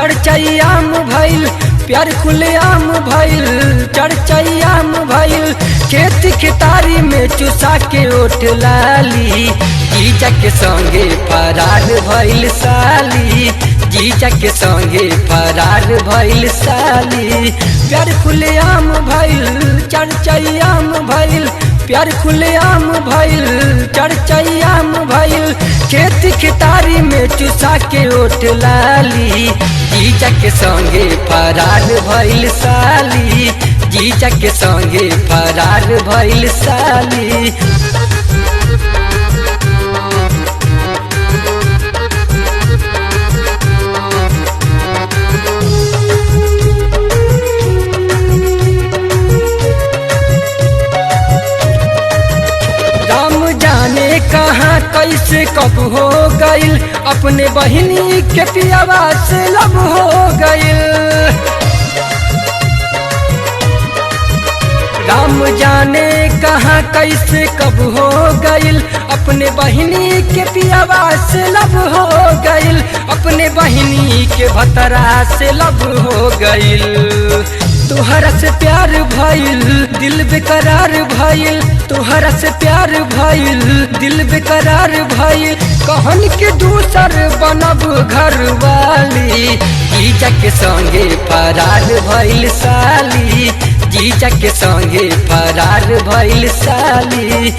चढ़चैयाम भइल, प्यार खुलेआम भइल, चढ़चैयाम भइल। खेत खेतारी में चुसा के ओठ लाली, जीजा के संगे फरार भइल साली, जीजा के संगे फरार भइल साली। प्यार खुलेआम भइल, चढ़चैयाम भइल, प्यार खुलेआम भइल, चढ़चैयाम भइल। खेत खेतारी में चुसा के ओठ लाली, जीजा के संगे फरार भइल साली, जीजा के संगे फरार भइल साली। कहाँ कैसे कब हो गइल, अपने बहिनी के पियावा से लब हो गइल। राम जाने कहाँ कैसे कब हो गइल, अपने बहिनी के पियावा से लब हो गइल, अपने बहिनी के भतरा से लब हो गइल। तोहरा से प्यार भइल, दिल बेकरार भइल, तोहरा से प्यार भइल, दिल बेकरार भइल। कहन के दूसर बनब घर वाली, जीजा के संगे फरार भइल साली, जीजा के संगे फरार भइल साली।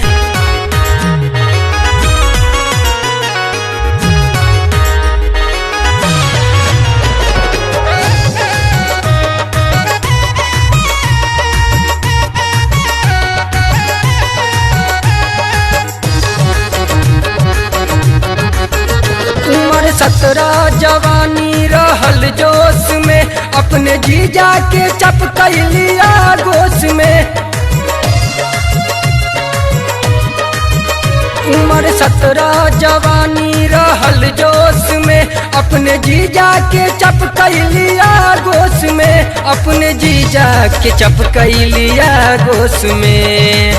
उम्र 17 जवानी रहल जोश में, अपने जीजा के चपकैलिया गोश में। उम्र 17 जवानी रहल जोश में, अपने जीजा के चपकैलिया गोश में, अपने जीजा के चपकैलिया गोश में।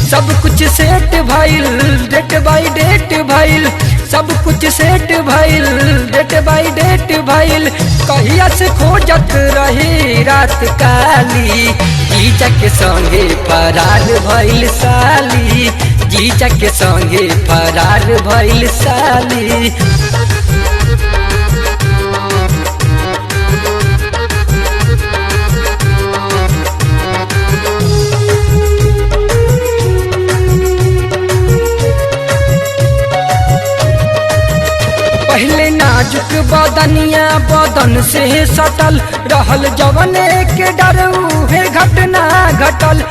सब कुछ सेट भइल, डेट बाई डेट भइल, सब कुछ सेट भइल, डेट बाई डेट भइल। कहिया से खोजत रही रात काली, जीजा के संगे फरार भइल साली, जीजा के संगे फरार भइल साली। पहले नाजुक बदनिया बदन से सटल रहल, जवने के डर उहे घटना घटल।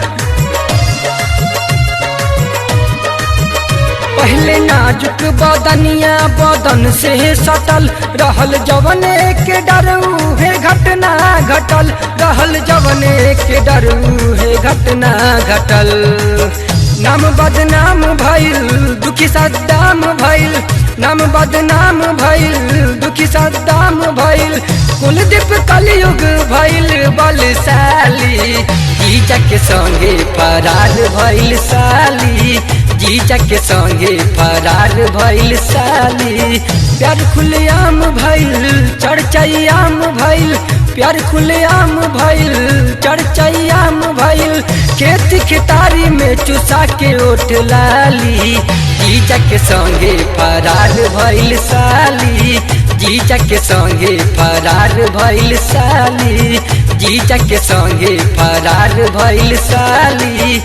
पहले नाजुक बदनिया बदन से सटल रहल, जवने के डर उहे घटना घटल, रहल जवने के डर उहे घटना घटल। नाम बदनाम भइल, दुखी सद्दाम भइल, नाम बदनाम भइल, दुखी सद्दाम भइल। कुलदीप कलयुग भइल बलशाली, जीजा के संगे फरार भइल साली, जीजा के संगे फरार भइल साली। प्यार खुलेआम भइल, चढ़चैयाम भइल, प्यार खुलेआम भइल, चढ़चैयाम भइल। खेत खेतारी में चुसा के ओठ लाली, जीजा के संगे फरार भइल साली, जीजा के संगे फरार भइल साली, जीजा के संगे फरार भइल साली।